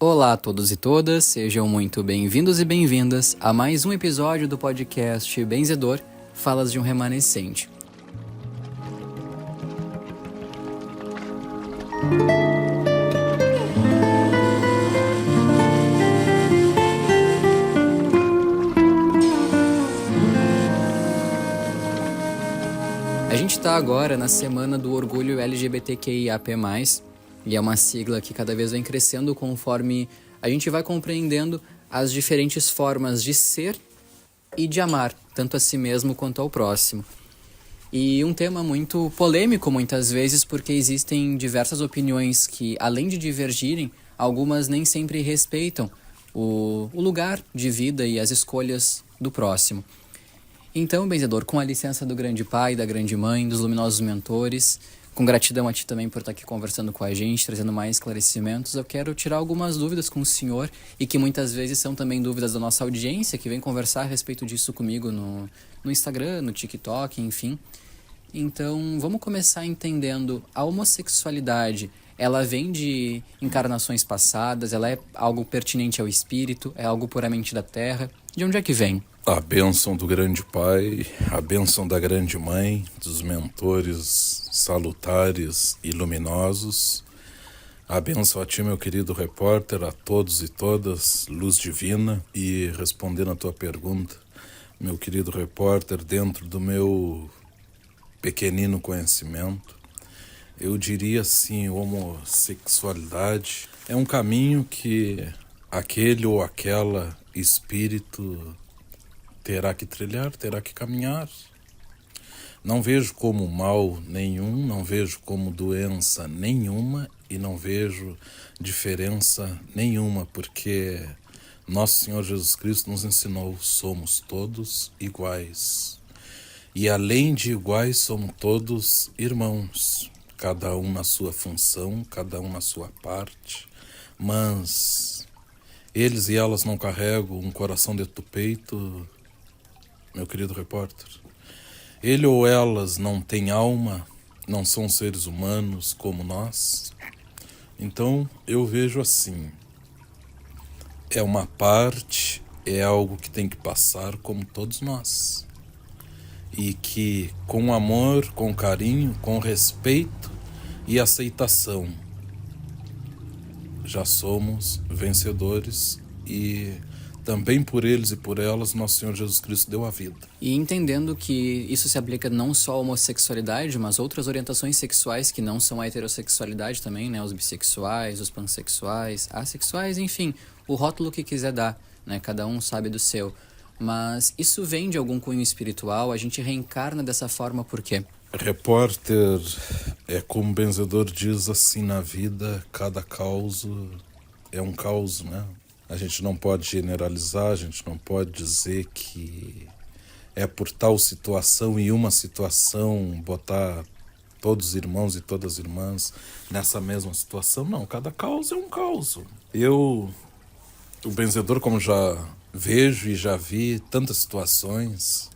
Olá a todos e todas, sejam muito bem-vindos e bem-vindas a mais um episódio do podcast Benzedor, Falas de um Remanescente. A gente está agora na semana do orgulho LGBTQIAP+, e é uma sigla que cada vez vem crescendo conforme a gente vai compreendendo as diferentes formas de ser e de amar, tanto a si mesmo quanto ao próximo. E um tema muito polêmico muitas vezes, porque existem diversas opiniões que, além de divergirem, algumas nem sempre respeitam o lugar de vida e as escolhas do próximo. Então, Benzedor, com a licença do grande pai, da grande mãe, dos luminosos mentores, com gratidão a ti também por estar aqui conversando com a gente, trazendo mais esclarecimentos, eu quero tirar algumas dúvidas com o senhor e que muitas vezes são também dúvidas da nossa audiência, que vem conversar a respeito disso comigo no Instagram, no TikTok, enfim. Então, vamos começar entendendo a homossexualidade. Ela vem de encarnações passadas, ela é algo pertinente ao espírito, é algo puramente da terra. De onde é que vem? A bênção do grande pai, a bênção da grande mãe, dos mentores salutares e luminosos. A bênção a ti, meu querido repórter, a todos e todas, luz divina. E respondendo a tua pergunta, meu querido repórter, dentro do meu pequenino conhecimento, eu diria assim, homossexualidade é um caminho que aquele ou aquela espírito terá que trilhar, terá que caminhar. Não vejo como mal nenhum, não vejo como doença nenhuma e não vejo diferença nenhuma, porque nosso Senhor Jesus Cristo nos ensinou, somos todos iguais. E além de iguais, somos todos irmãos, cada um na sua função, cada um na sua parte, mas eles e elas não carregam um coração dentro do peito, meu querido repórter. Ele ou elas não têm alma, não são seres humanos como nós. Então eu vejo assim, é uma parte, é algo que tem que passar como todos nós. E que com amor, com carinho, com respeito e aceitação, já somos vencedores e também por eles e por elas, nosso Senhor Jesus Cristo deu a vida. E entendendo que isso se aplica não só à homossexualidade, mas outras orientações sexuais que não são a heterossexualidade também, né? Os bissexuais, os pansexuais, assexuais, enfim, o rótulo que quiser dar, né? Cada um sabe do seu. Mas isso vem de algum cunho espiritual? A gente reencarna dessa forma por quê? Repórter, é como o benzedor diz assim, na vida, cada caos é um caos, né? A gente não pode generalizar, a gente não pode dizer que é por tal situação e uma situação botar todos os irmãos e todas as irmãs nessa mesma situação. Não, cada caos é um caos. O benzedor, como já vejo e já vi tantas situações,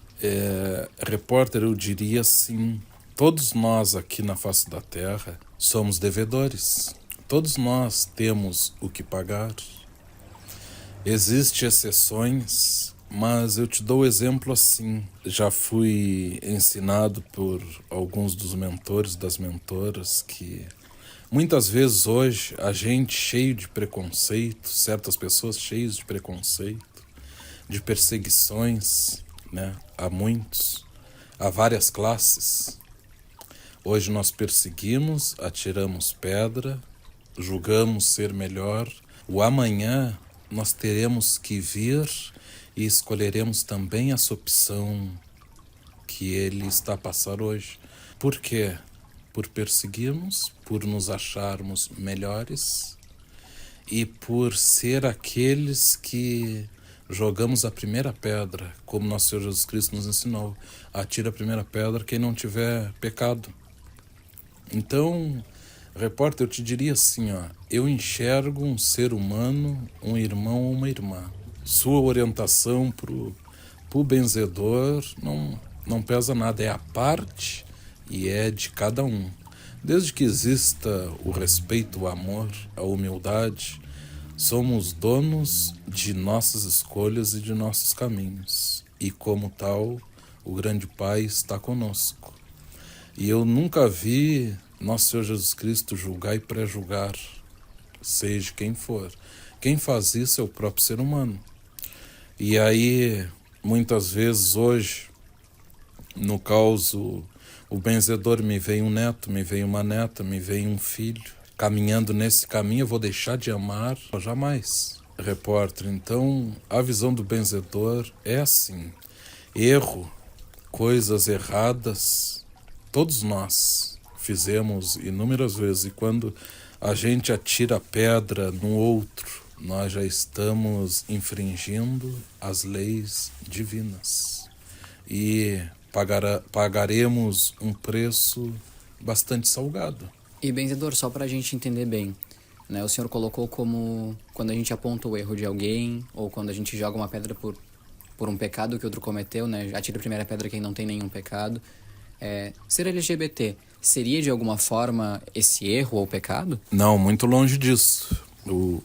repórter, eu diria assim, todos nós aqui na face da terra somos devedores. Todos nós temos o que pagar. Existem exceções, mas eu te dou o exemplo assim. Já fui ensinado por alguns dos mentores, das mentoras, que muitas vezes hoje a gente cheio de preconceito, certas pessoas cheias de preconceito, de perseguições, né? Há muitos, há várias classes. Hoje nós perseguimos, atiramos pedra, julgamos ser melhor. O amanhã nós teremos que vir e escolheremos também essa opção que ele está a passar hoje. Por quê? Por perseguirmos, por nos acharmos melhores e por ser aqueles que jogamos a primeira pedra, como nosso Senhor Jesus Cristo nos ensinou. Atira a primeira pedra quem não tiver pecado. Então, repórter, eu te diria assim, eu enxergo um ser humano, um irmão ou uma irmã. Sua orientação pro benzedor não pesa nada, é a parte e é de cada um. Desde que exista o respeito, o amor, a humildade, Somos donos de nossas escolhas e de nossos caminhos. E como tal, o grande Pai está conosco. E eu nunca vi nosso Senhor Jesus Cristo julgar e pré-julgar, seja quem for. Quem faz isso é o próprio ser humano. E aí, muitas vezes hoje, no caos, o benzedor, me vem um neto, me vem uma neta, me vem um filho. Caminhando nesse caminho, eu vou deixar de amar? Jamais. Repórter, então, a visão do benzedor é assim. Erro, coisas erradas, todos nós fizemos inúmeras vezes. E quando a gente atira a pedra no outro, nós já estamos infringindo as leis divinas. E pagaremos um preço bastante salgado. E benzedor, só para a gente entender bem, né? O senhor colocou como quando a gente aponta o erro de alguém, ou quando a gente joga uma pedra por um pecado que outro cometeu, né? Atira a primeira pedra quem não tem nenhum pecado. Ser LGBT seria de alguma forma esse erro ou pecado? Não, muito longe disso.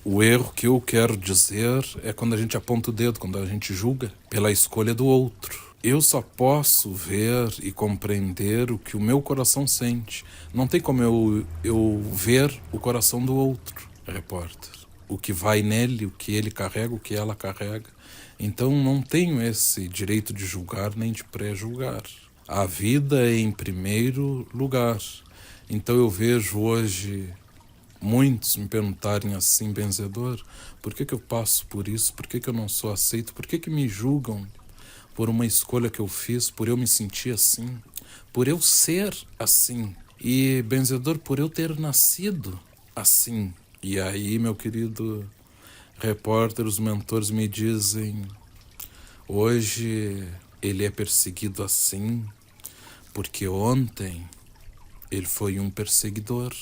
O erro que eu quero dizer é quando a gente aponta o dedo, quando a gente julga pela escolha do outro. Eu só posso ver e compreender o que o meu coração sente. Não tem como eu ver o coração do outro, repórter. O que vai nele, o que ele carrega, o que ela carrega. Então não tenho esse direito de julgar nem de pré-julgar. A vida é em primeiro lugar. Então eu vejo hoje muitos me perguntarem assim, benzedor, por que eu passo por isso? Por que eu não sou aceito? Por que me julgam por uma escolha que eu fiz, por eu me sentir assim, por eu ser assim? E, benzedor, por eu ter nascido assim. E aí, meu querido repórter, os mentores me dizem, hoje ele é perseguido assim, porque ontem ele foi um perseguidor.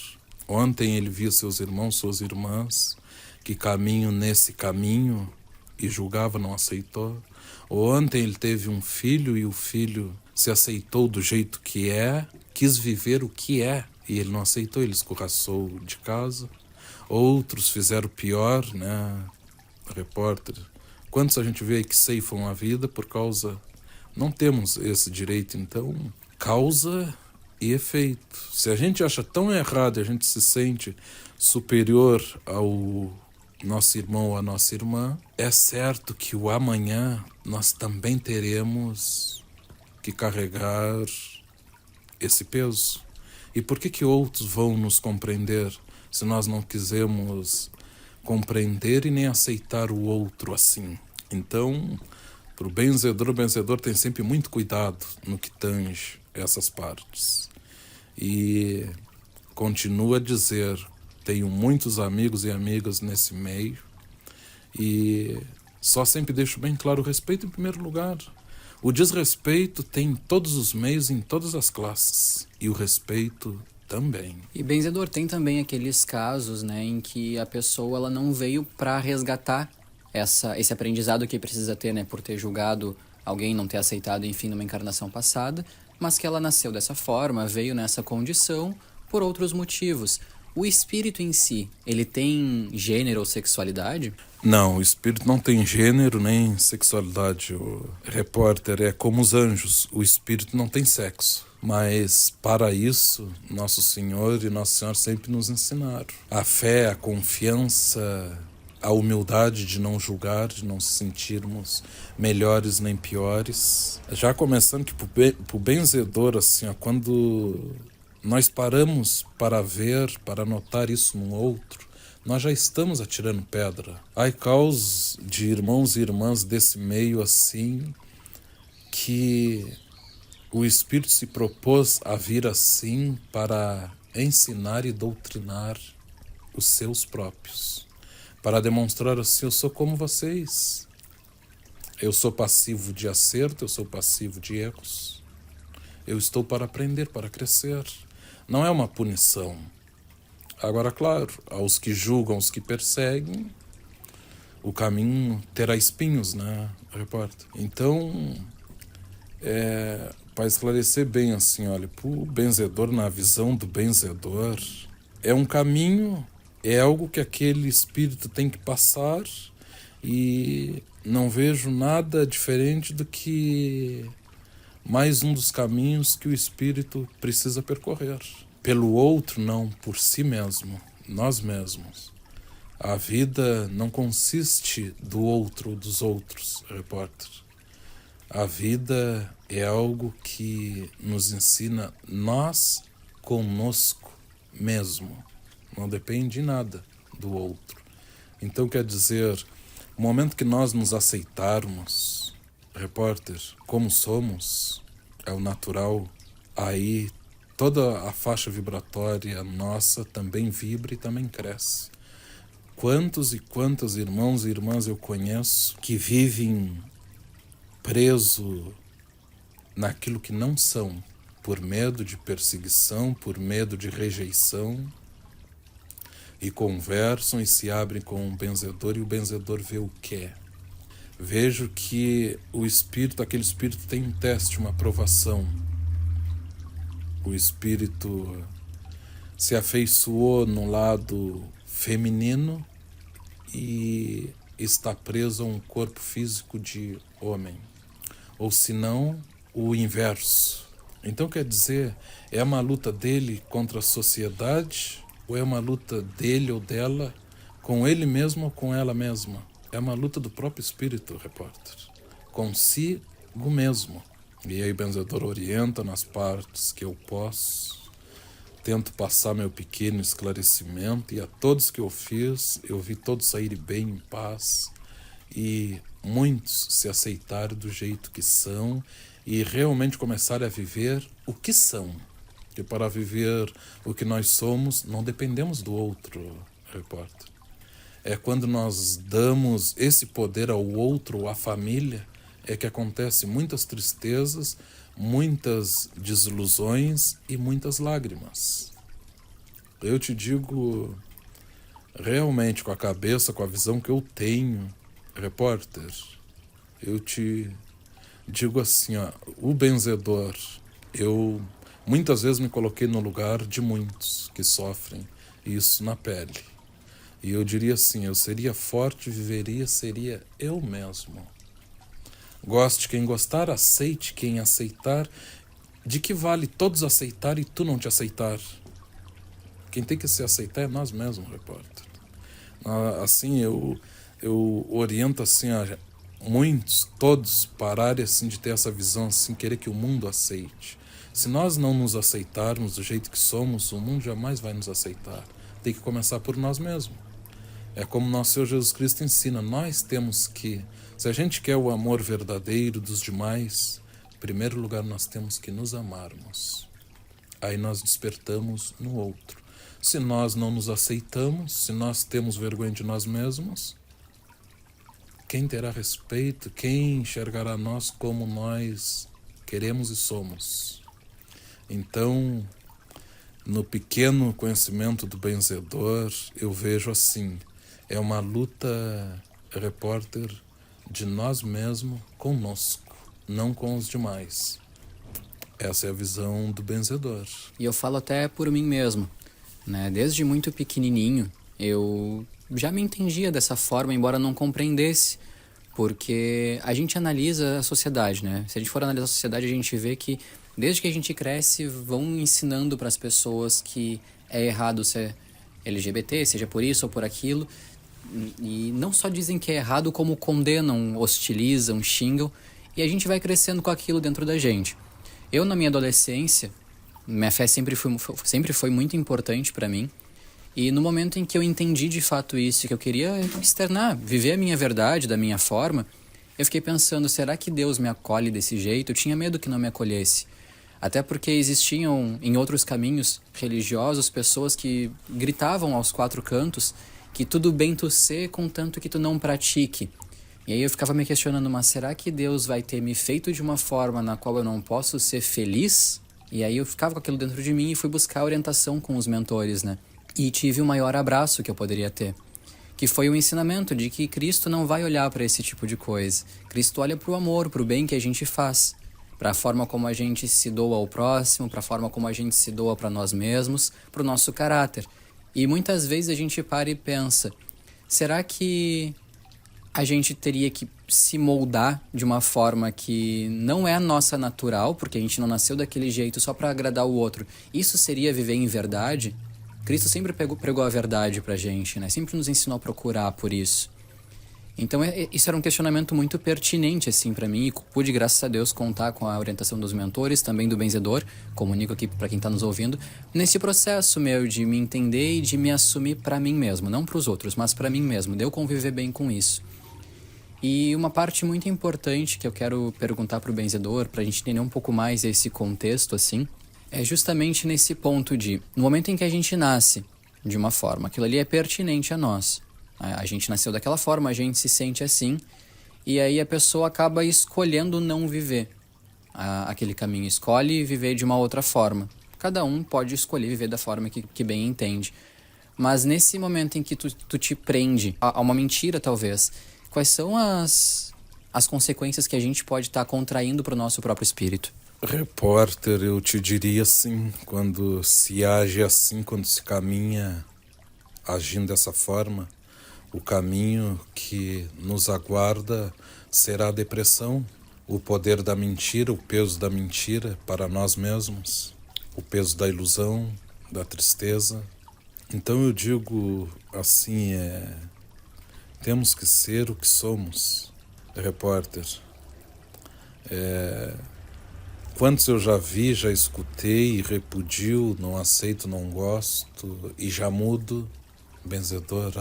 Ontem ele viu seus irmãos, suas irmãs, que caminham nesse caminho e julgava, não aceitou. Ontem ele teve um filho e o filho se aceitou do jeito que é, quis viver o que é, e ele não aceitou, ele escorraçou de casa. Outros fizeram pior, né, repórter? Quantos a gente vê aí que ceifam a vida por causa... Não temos esse direito, então, causa e efeito. Se a gente acha tão errado, a gente se sente superior ao nosso irmão ou a nossa irmã, é certo que o amanhã nós também teremos que carregar esse peso. E por que outros vão nos compreender se nós não quisermos compreender e nem aceitar o outro assim? Então, para o benzedor tem sempre muito cuidado no que tange essas partes. E continuo a dizer, tenho muitos amigos e amigas nesse meio e só sempre deixo bem claro o respeito em primeiro lugar. O desrespeito tem em todos os meios, em todas as classes, e o respeito também. E benzedor, tem também aqueles casos, né, em que a pessoa ela não veio para resgatar esse aprendizado que precisa ter, né, por ter julgado alguém, não ter aceitado, enfim, numa encarnação passada, mas que ela nasceu dessa forma, veio nessa condição por outros motivos. O espírito em si, ele tem gênero ou sexualidade? Não, o espírito não tem gênero nem sexualidade. O repórter é como os anjos, o espírito não tem sexo. Mas para isso, Nosso Senhor e Nossa Senhora sempre nos ensinaram. A fé, a confiança, a humildade de não julgar, de não se sentirmos melhores nem piores. Já começando que para o benzedor, assim, ó, quando nós paramos para ver, para notar isso no outro, nós já estamos atirando pedra. Há casos de irmãos e irmãs desse meio assim, que o Espírito se propôs a vir assim para ensinar e doutrinar os seus próprios. Para demonstrar assim, eu sou como vocês. Eu sou passivo de acerto, eu sou passivo de erros. Eu estou para aprender, para crescer. Não é uma punição. Agora, claro, aos que julgam, aos que perseguem, o caminho terá espinhos, né, repórter? Então, para esclarecer bem assim, olha, para o benzedor, na visão do benzedor, é um caminho é algo que aquele espírito tem que passar e não vejo nada diferente do que mais um dos caminhos que o espírito precisa percorrer. Pelo outro, não por si mesmo, nós mesmos. A vida não consiste do outro ou dos outros, repórter. A vida é algo que nos ensina nós conosco mesmo. Não depende de nada do outro. Então, quer dizer, o momento que nós nos aceitarmos, repórter, como somos, é o natural, aí toda a faixa vibratória nossa também vibra e também cresce. Quantos e quantos irmãos e irmãs eu conheço que vivem preso naquilo que não são, por medo de perseguição, por medo de rejeição, e conversam e se abrem com o benzedor, e o benzedor vê o que é. Vejo que o espírito, aquele espírito tem um teste, uma aprovação. O espírito se afeiçoou no lado feminino e está preso a um corpo físico de homem. Ou se não, o inverso. Então, quer dizer, é uma luta dele contra a sociedade, ou é uma luta dele ou dela com ele mesmo ou com ela mesma? É uma luta do próprio espírito, repórter, consigo mesmo. E aí o benzedor orienta nas partes que eu posso, tento passar meu pequeno esclarecimento, e a todos que eu fiz, eu vi todos saírem bem, em paz, e muitos se aceitarem do jeito que são e realmente começarem a viver o que são. E para viver o que nós somos, não dependemos do outro, repórter. É quando nós damos esse poder ao outro, à família, é que acontecem muitas tristezas, muitas desilusões e muitas lágrimas. Eu te digo, realmente, com a cabeça, com a visão que eu tenho, repórter, eu te digo assim, ó, o benzedor, eu muitas vezes me coloquei no lugar de muitos que sofrem isso na pele. E eu diria assim, eu seria forte, viveria, seria eu mesmo. Goste quem gostar, aceite quem aceitar. De que vale todos aceitar e tu não te aceitar? Quem tem que se aceitar é nós mesmos, repórter. Assim, eu oriento assim, a muitos, todos, pararem assim, de ter essa visão, assim, querer que o mundo aceite. Se nós não nos aceitarmos do jeito que somos, o mundo jamais vai nos aceitar. Tem que começar por nós mesmos. É como nosso Senhor Jesus Cristo ensina, nós temos que, se a gente quer o amor verdadeiro dos demais, em primeiro lugar nós temos que nos amarmos. Aí nós despertamos no outro. Se nós não nos aceitamos, se nós temos vergonha de nós mesmos, quem terá respeito, quem enxergará nós como nós queremos e somos? Então, no pequeno conhecimento do benzedor, eu vejo assim, é uma luta, repórter, de nós mesmos conosco, não com os demais. Essa é a visão do benzedor. E eu falo até por mim mesmo, né? Desde muito pequenininho, eu já me entendia dessa forma, embora não compreendesse, porque a gente analisa a sociedade, né? Se a gente for analisar a sociedade, a gente vê que desde que a gente cresce, vão ensinando para as pessoas que é errado ser LGBT, seja por isso ou por aquilo. E não só dizem que é errado, como condenam, hostilizam, xingam. E a gente vai crescendo com aquilo dentro da gente. Eu, na minha adolescência, minha fé sempre foi muito importante para mim. E no momento em que eu entendi de fato isso, que eu queria externar, viver a minha verdade da minha forma, eu fiquei pensando, será que Deus me acolhe desse jeito? Eu tinha medo que não me acolhesse. Até porque existiam, em outros caminhos religiosos, pessoas que gritavam aos quatro cantos que tudo bem tu ser, contanto que tu não pratique. E aí eu ficava me questionando, mas será que Deus vai ter me feito de uma forma na qual eu não posso ser feliz? E aí eu ficava com aquilo dentro de mim e fui buscar orientação com os mentores, né? E tive o maior abraço que eu poderia ter, que foi o ensinamento de que Cristo não vai olhar para esse tipo de coisa. Cristo olha para o amor, para o bem que a gente faz, para a forma como a gente se doa ao próximo, para a forma como a gente se doa para nós mesmos, para o nosso caráter. E muitas vezes a gente para e pensa, será que a gente teria que se moldar de uma forma que não é a nossa natural, porque a gente não nasceu daquele jeito só para agradar o outro? Isso seria viver em verdade? Cristo sempre pregou a verdade pra gente, né? Sempre nos ensinou a procurar por isso. Então isso era um questionamento muito pertinente assim para mim, e pude, graças a Deus, contar com a orientação dos mentores, também do benzedor, comunico aqui para quem está nos ouvindo, nesse processo meu de me entender e de me assumir para mim mesmo, não para os outros, mas para mim mesmo, de eu conviver bem com isso. E uma parte muito importante que eu quero perguntar para o benzedor, para a gente entender um pouco mais esse contexto assim, é justamente nesse ponto de, no momento em que a gente nasce de uma forma, aquilo ali é pertinente a nós. A gente nasceu daquela forma, a gente se sente assim, e aí a pessoa acaba escolhendo não viver aquele caminho, escolhe viver de uma outra forma. Cada um pode escolher viver da forma que bem entende. Mas nesse momento em que tu te prende a uma mentira, talvez, quais são as consequências que a gente pode estar contraindo para o nosso próprio espírito? Repórter, eu te diria assim, quando se age assim, quando se caminha agindo dessa forma, o caminho que nos aguarda será a depressão, o poder da mentira, o peso da mentira para nós mesmos, o peso da ilusão, da tristeza. Então eu digo assim, temos que ser o que somos. Repórter, quantos eu já vi, já escutei, repudio, não aceito, não gosto e já mudo. Benzedor,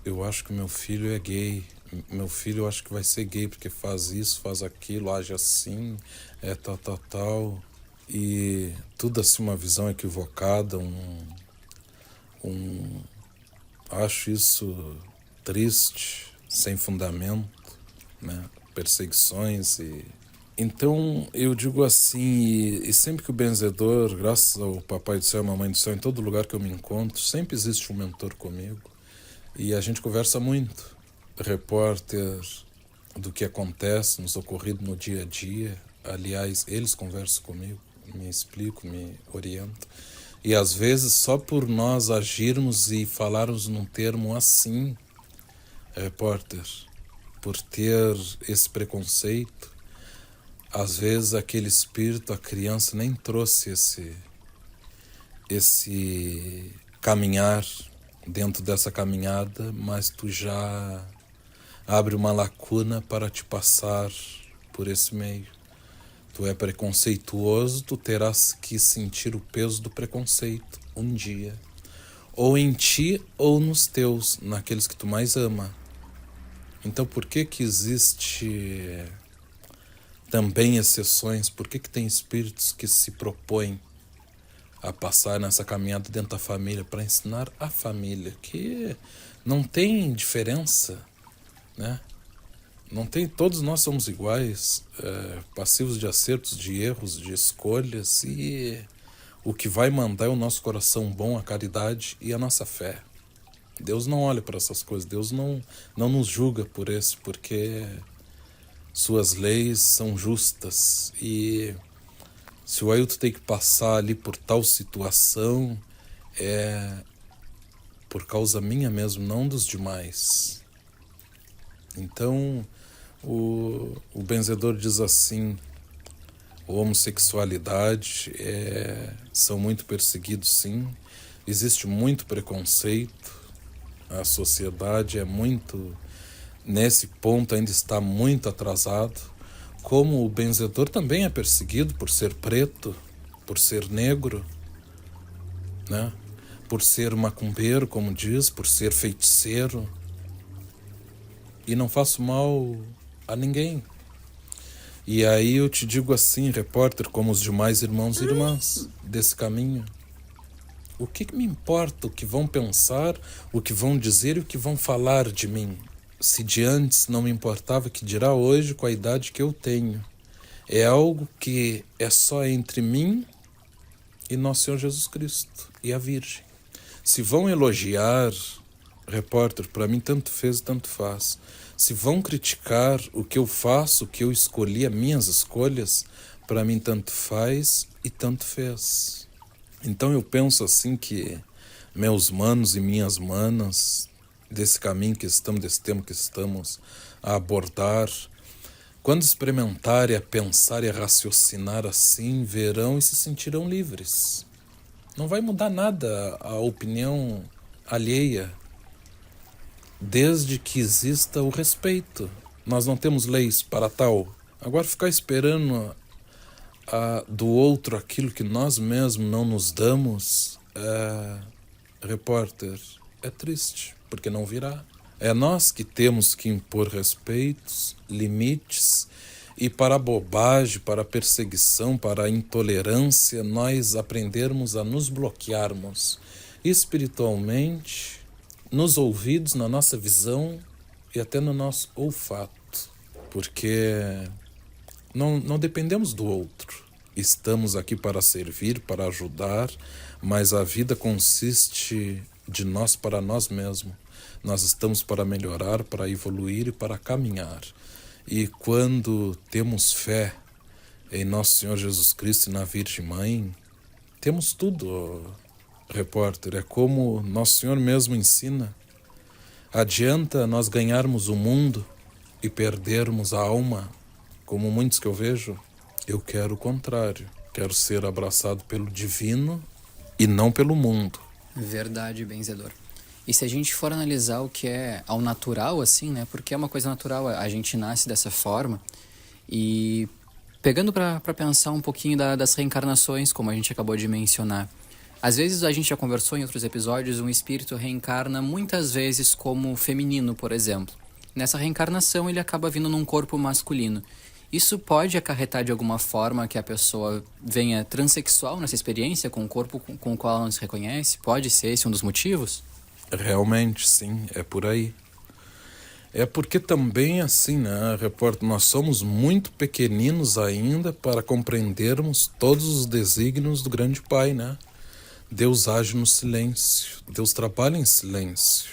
eu acho que meu filho é gay, meu filho eu acho que vai ser gay porque faz isso, faz aquilo, age assim, tal, e tudo assim uma visão equivocada, acho isso triste, sem fundamento, né? Perseguições e... Então eu digo assim, e sempre que o benzedor, graças ao Papai do Céu e Mamãe do Céu, em todo lugar que eu me encontro, sempre existe um mentor comigo e a gente conversa muito, repórter do que acontece nos ocorridos no dia a dia. Aliás, eles conversam comigo, me explicam, me orientam. E às vezes só por nós agirmos e falarmos num termo assim, repórter, por ter esse preconceito, às vezes aquele espírito, a criança nem trouxe esse caminhar dentro dessa caminhada, mas tu já abre uma lacuna para te passar por esse meio. Tu é preconceituoso, tu terás que sentir o peso do preconceito um dia, ou em ti ou nos teus, naqueles que tu mais ama. Então por que existe também exceções? Por que tem espíritos que se propõem a passar nessa caminhada dentro da família para ensinar a família que não tem diferença, né? Não tem, todos nós somos iguais, passivos de acertos, de erros, de escolhas, e o que vai mandar é o nosso coração bom, a caridade e a nossa fé. Deus não olha para essas coisas, Deus não nos julga por isso, porque suas leis são justas, e se o Ailton tem que passar ali por tal situação, é por causa minha mesmo, não dos demais. Então, o benzedor diz assim, a homossexualidade são muito perseguidos, sim, existe muito preconceito, a sociedade é muito... Nesse ponto ainda está muito atrasado, como o benzedor também é perseguido por ser preto, por ser negro, né? Por ser macumbeiro, como diz, por ser feiticeiro. E não faço mal a ninguém. E aí eu te digo assim, repórter, como os demais irmãos e irmãs desse caminho, o que me importa o que vão pensar, o que vão dizer e o que vão falar de mim? Se de antes não me importava, que dirá hoje com a idade que eu tenho? É algo que é só entre mim e nosso Senhor Jesus Cristo e a Virgem. Se vão elogiar, repórter, para mim tanto fez e tanto faz. Se vão criticar o que eu faço, o que eu escolhi, as minhas escolhas, para mim tanto faz e tanto fez. Então eu penso assim que meus manos e minhas manas, desse caminho que estamos, desse tema que estamos a abordar, quando experimentarem a pensar e a raciocinar assim, verão e se sentirão livres. Não vai mudar nada a opinião alheia, desde que exista o respeito. Nós não temos leis para tal. Agora ficar esperando do outro aquilo que nós mesmos não nos damos, repórter, é triste, porque não virá. É nós que temos que impor respeitos, limites, e para a bobagem, para a perseguição, para a intolerância, nós aprendermos a nos bloquearmos espiritualmente, nos ouvidos, na nossa visão e até no nosso olfato, porque não dependemos do outro. Estamos aqui para servir, para ajudar, mas a vida consiste de nós para nós mesmos. Nós estamos para melhorar, para evoluir e para caminhar. E quando temos fé em Nosso Senhor Jesus Cristo e na Virgem Mãe, temos tudo, repórter. É como Nosso Senhor mesmo ensina. Adianta nós ganharmos o mundo e perdermos a alma, como muitos que eu vejo? Eu quero o contrário. Quero ser abraçado pelo divino e não pelo mundo. Verdade, benzedor. E se a gente for analisar o que é ao natural, assim, né? Porque é uma coisa natural, a gente nasce dessa forma. E pegando para pensar um pouquinho das reencarnações, como a gente acabou de mencionar. Às vezes, a gente já conversou em outros episódios, um espírito reencarna muitas vezes como feminino, por exemplo. Nessa reencarnação, ele acaba vindo num corpo masculino. Isso pode acarretar de alguma forma que a pessoa venha transexual nessa experiência, com um corpo com o qual ela não se reconhece? Pode ser esse um dos motivos? Realmente, sim, é por aí. É porque também assim, né, repórter, nós somos muito pequeninos ainda para compreendermos todos os desígnios do grande Pai, né? Deus age no silêncio, Deus trabalha em silêncio.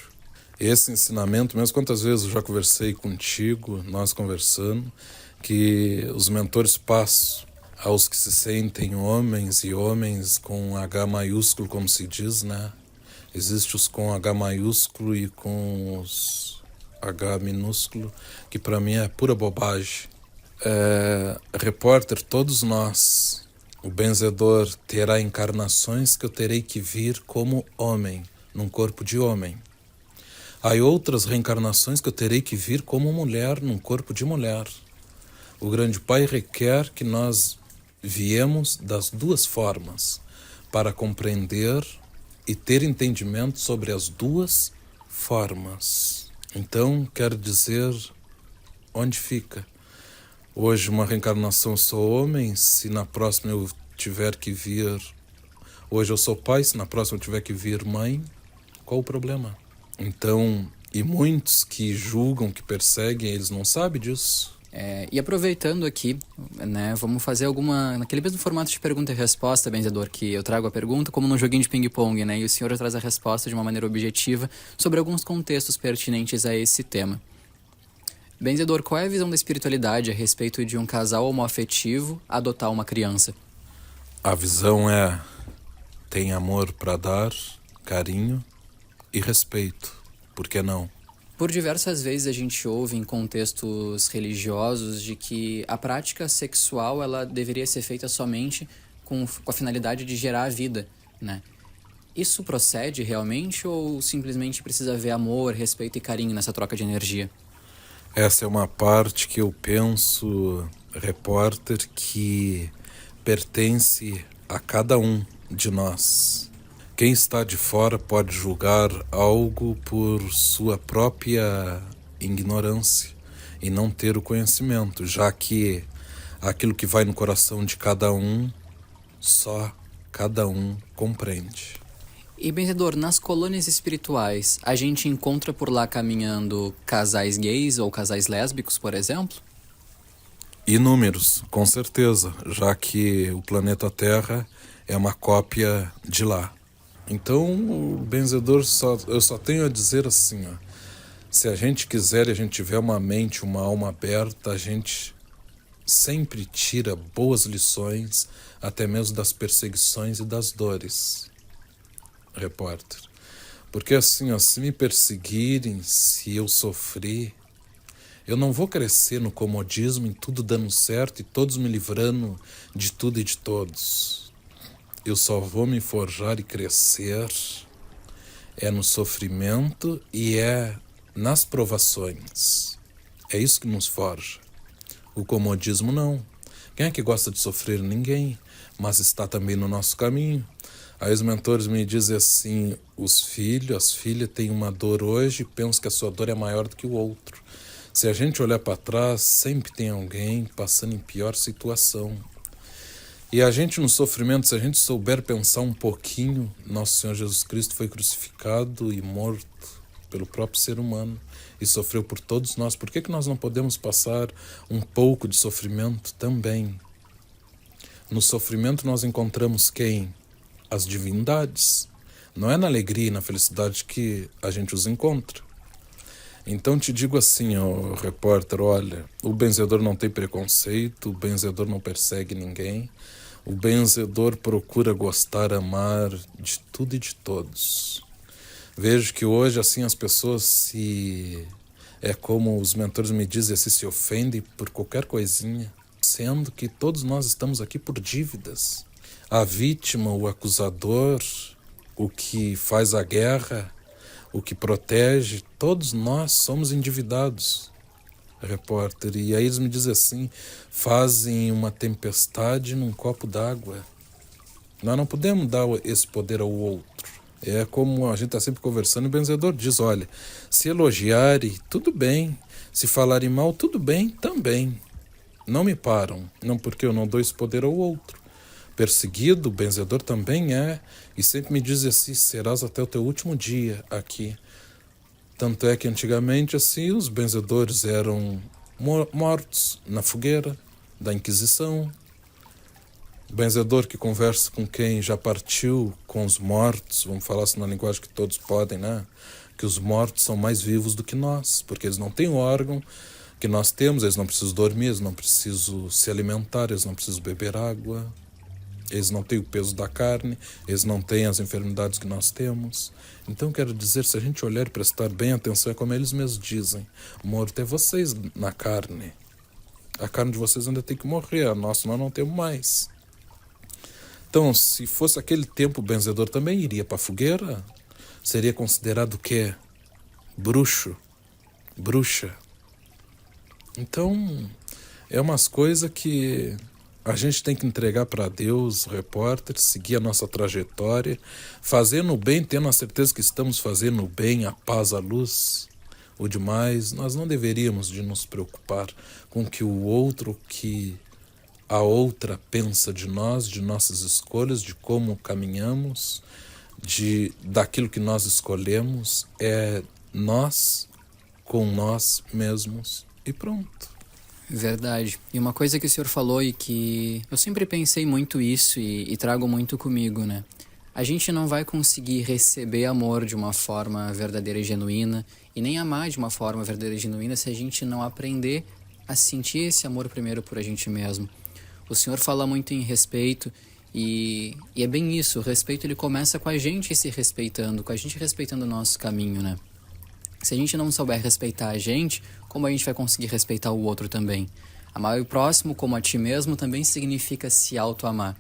Esse ensinamento, mesmo quantas vezes eu já conversei contigo, nós conversando, que os mentores passam aos que se sentem homens e homens com H maiúsculo, como se diz, né? Existem os com H maiúsculo e com os H minúsculo, que para mim é pura bobagem. Repórter, todos nós, o benzedor terá encarnações que eu terei que vir como homem, num corpo de homem. Há outras reencarnações que eu terei que vir como mulher, num corpo de mulher. O grande Pai requer que nós viemos das duas formas, para compreender e ter entendimento sobre as duas formas. Então, quero dizer onde fica. Hoje, uma reencarnação eu sou homem, se na próxima eu tiver que vir... Hoje eu sou pai, se na próxima eu tiver que vir mãe, qual o problema? Então, e muitos que julgam, que perseguem, eles não sabem disso. E aproveitando aqui, né, vamos fazer naquele mesmo formato de pergunta e resposta, benzedor, que eu trago a pergunta como num joguinho de ping-pong, né, e o senhor traz a resposta de uma maneira objetiva sobre alguns contextos pertinentes a esse tema. Benzedor, qual é a visão da espiritualidade a respeito de um casal homoafetivo adotar uma criança? A visão tem amor para dar, carinho e respeito, por que não? Por diversas vezes a gente ouve em contextos religiosos de que a prática sexual ela deveria ser feita somente com a finalidade de gerar a vida, né? Isso procede realmente ou simplesmente precisa haver amor, respeito e carinho nessa troca de energia? Essa é uma parte que eu penso, repórter, que pertence a cada um de nós. Quem está de fora pode julgar algo por sua própria ignorância e não ter o conhecimento, já que aquilo que vai no coração de cada um, só cada um compreende. E, benzedor, nas colônias espirituais, a gente encontra por lá caminhando casais gays ou casais lésbicos, por exemplo? Inúmeros, com certeza, já que o planeta Terra é uma cópia de lá. Então, o benzedor, eu só tenho a dizer assim, ó, se a gente quiser e a gente tiver uma mente, uma alma aberta, a gente sempre tira boas lições, até mesmo das perseguições e das dores. Repórter, Porque assim, ó, se me perseguirem, se eu sofrer, eu não vou crescer no comodismo, em tudo dando certo e todos me livrando de tudo e de todos. Eu só vou me forjar e crescer no sofrimento e nas provações. É isso que nos forja. O comodismo não. Quem é que gosta de sofrer? Ninguém. Mas está também no nosso caminho. Aí os mentores me dizem assim, os filhos, as filhas têm uma dor hoje e pensam que a sua dor é maior do que o outro. Se a gente olhar para trás, sempre tem alguém passando em pior situação. E a gente no sofrimento, se a gente souber pensar um pouquinho, nosso Senhor Jesus Cristo foi crucificado e morto pelo próprio ser humano e sofreu por todos nós. Por que nós não podemos passar um pouco de sofrimento também? No sofrimento nós encontramos quem? As divindades. Não é na alegria e na felicidade que a gente os encontra. Então te digo assim, ó, repórter, olha, o benzedor não tem preconceito, o benzedor não persegue ninguém, o benzedor procura gostar, amar de tudo e de todos. Vejo que hoje assim as pessoas como os mentores me dizem, assim, se ofendem por qualquer coisinha, sendo que todos nós estamos aqui por dívidas. A vítima, o acusador, o que faz a guerra, o que protege, todos nós somos endividados, repórter. E aí eles me dizem assim, fazem uma tempestade num copo d'água. Nós não podemos dar esse poder ao outro. É como a gente está sempre conversando, o benzedor diz, olha, se elogiarem, tudo bem. Se falarem mal, tudo bem, também. Não me param, não porque eu não dou esse poder ao outro. Perseguido, o benzedor também e sempre me diz assim, serás até o teu último dia aqui. Tanto é que antigamente assim os benzedores eram mortos na fogueira da Inquisição. O benzedor que conversa com quem já partiu, com os mortos, vamos falar assim na linguagem que todos podem, né? Que os mortos são mais vivos do que nós, porque eles não têm o órgão que nós temos, eles não precisam dormir, eles não precisam se alimentar, eles não precisam beber água. Eles não têm o peso da carne, eles não têm as enfermidades que nós temos. Então quero dizer, se a gente olhar e prestar bem atenção, é como eles mesmos dizem, morto é vocês na carne. A carne de vocês ainda tem que morrer, a nossa nós não temos mais. Então, se fosse aquele tempo, o benzedor também iria para a fogueira? Seria considerado o quê? Bruxo, bruxa. Então, é umas coisas que a gente tem que entregar para Deus, repórter, seguir a nossa trajetória, fazendo o bem, tendo a certeza que estamos fazendo o bem, a paz, a luz. O demais, nós não deveríamos de nos preocupar com o que o outro, que a outra pensa de nós, de nossas escolhas, de como caminhamos, daquilo que nós escolhemos. É nós com nós mesmos e pronto. Verdade. E uma coisa que o senhor falou e que eu sempre pensei muito isso e trago muito comigo, né? A gente não vai conseguir receber amor de uma forma verdadeira e genuína e nem amar de uma forma verdadeira e genuína se a gente não aprender a sentir esse amor primeiro por a gente mesmo. O senhor fala muito em respeito e é bem isso. O respeito ele começa com a gente se respeitando, com a gente respeitando o nosso caminho, né? Se a gente não souber respeitar a gente, como a gente vai conseguir respeitar o outro também? Amar o próximo como a ti mesmo também significa se auto-amar.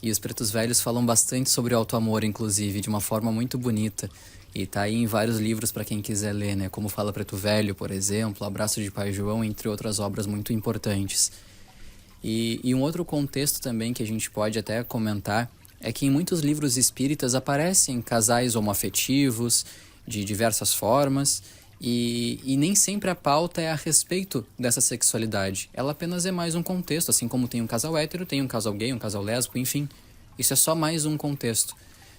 E os pretos velhos falam bastante sobre o auto-amor, inclusive, de uma forma muito bonita. E tá aí em vários livros para quem quiser ler, né? Como Fala Preto Velho, por exemplo, Abraço de Pai João, entre outras obras muito importantes. E um outro contexto também que a gente pode até comentar é que em muitos livros espíritas aparecem casais homoafetivos, de diversas formas, e nem sempre a pauta é a respeito dessa sexualidade. Ela apenas é mais um contexto, assim como tem um casal hétero, tem um casal gay, um casal lésbico, enfim. Isso é só mais um contexto,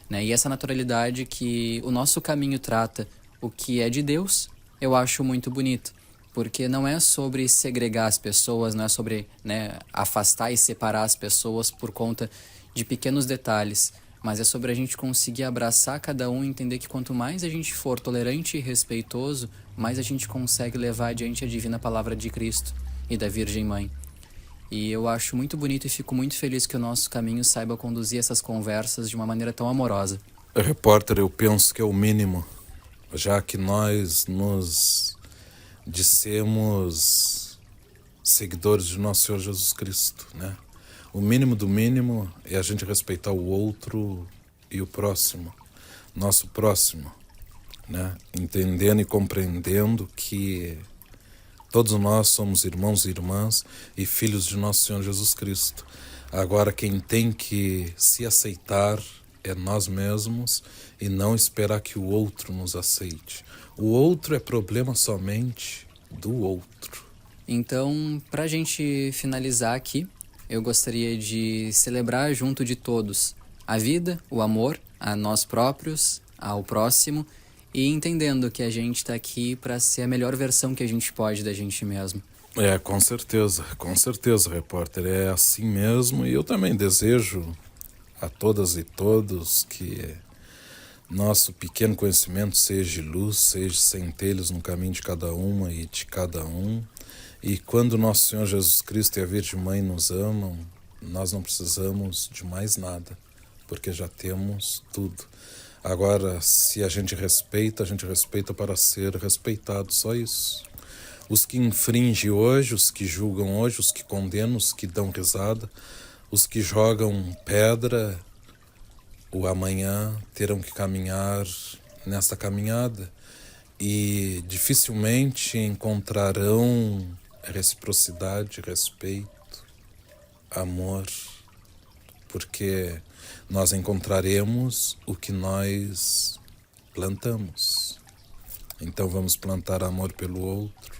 né? E essa naturalidade que o nosso caminho trata, o que é de Deus, eu acho muito bonito. Porque não é sobre segregar as pessoas, não é sobre, né, afastar e separar as pessoas por conta de pequenos detalhes, mas é sobre a gente conseguir abraçar cada um e entender que quanto mais a gente for tolerante e respeitoso, mais a gente consegue levar adiante a divina palavra de Cristo e da Virgem Mãe. E eu acho muito bonito e fico muito feliz que o nosso caminho saiba conduzir essas conversas de uma maneira tão amorosa. Repórter, eu penso que é o mínimo, já que nós nos dissemos seguidores de nosso Senhor Jesus Cristo, né? O mínimo do mínimo é a gente respeitar o outro e o próximo, nosso próximo, né? Entendendo e compreendendo que todos nós somos irmãos e irmãs e filhos de nosso Senhor Jesus Cristo. Agora, quem tem que se aceitar é nós mesmos e não esperar que o outro nos aceite. O outro é problema somente do outro. Então, para a gente finalizar aqui, eu gostaria de celebrar junto de todos a vida, o amor, a nós próprios, ao próximo, e entendendo que a gente está aqui para ser a melhor versão que a gente pode da gente mesmo. Com certeza, repórter, é assim mesmo, e eu também desejo a todas e todos que nosso pequeno conhecimento seja luz, seja centelhas no caminho de cada uma e de cada um. E quando nosso Senhor Jesus Cristo e a Virgem Mãe nos amam, nós não precisamos de mais nada, porque já temos tudo. Agora, se a gente respeita para ser respeitado, só isso. Os que infringem hoje, os que julgam hoje, os que condenam, os que dão risada, os que jogam pedra, o amanhã terão que caminhar nesta caminhada e dificilmente encontrarão reciprocidade, respeito, amor, porque nós encontraremos o que nós plantamos. Então vamos plantar amor pelo outro.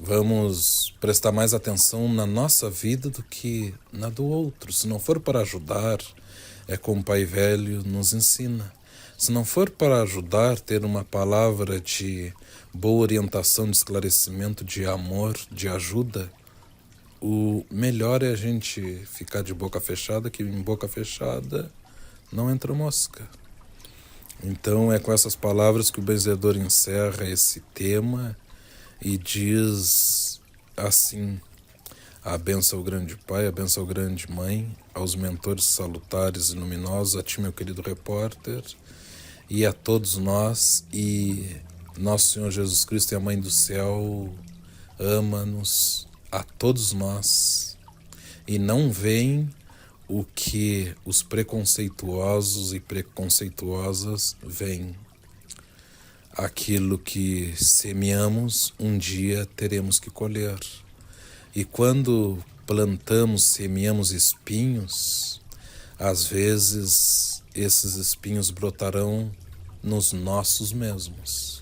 Vamos prestar mais atenção na nossa vida do que na do outro. Se não for para ajudar, é como o Pai Velho nos ensina. Se não for para ajudar, ter uma palavra de boa orientação, de esclarecimento, de amor, de ajuda, o melhor é a gente ficar de boca fechada, que em boca fechada não entra mosca. Então é com essas palavras que o benzedor encerra esse tema e diz assim: a benção ao grande Pai, a benção ao grande Mãe, aos mentores salutares e luminosos, a ti, meu querido repórter, e a todos nós, e nosso Senhor Jesus Cristo e a Mãe do Céu ama-nos a todos nós, e não veem o que os preconceituosos e preconceituosas veem. Aquilo que semeamos, um dia teremos que colher. E quando plantamos, semeamos espinhos, às vezes esses espinhos brotarão nos nossos mesmos.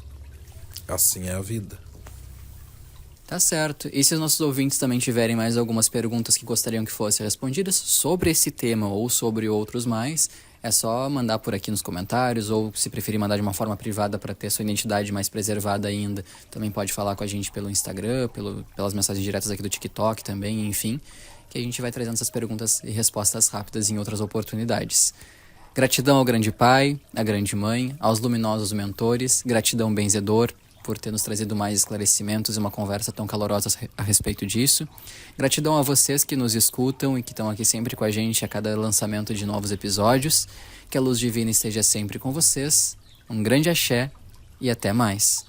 Assim é a vida. Tá certo. E se os nossos ouvintes também tiverem mais algumas perguntas que gostariam que fossem respondidas sobre esse tema ou sobre outros mais, é só mandar por aqui nos comentários, ou se preferir mandar de uma forma privada para ter sua identidade mais preservada ainda, também pode falar com a gente pelo Instagram, pelas mensagens diretas aqui do TikTok também, enfim, que a gente vai trazendo essas perguntas e respostas rápidas em outras oportunidades. Gratidão ao grande Pai, à grande Mãe, aos luminosos mentores, gratidão benzedor, por ter nos trazido mais esclarecimentos e uma conversa tão calorosa a respeito disso. Gratidão a vocês que nos escutam e que estão aqui sempre com a gente a cada lançamento de novos episódios. Que a luz divina esteja sempre com vocês. Um grande axé e até mais.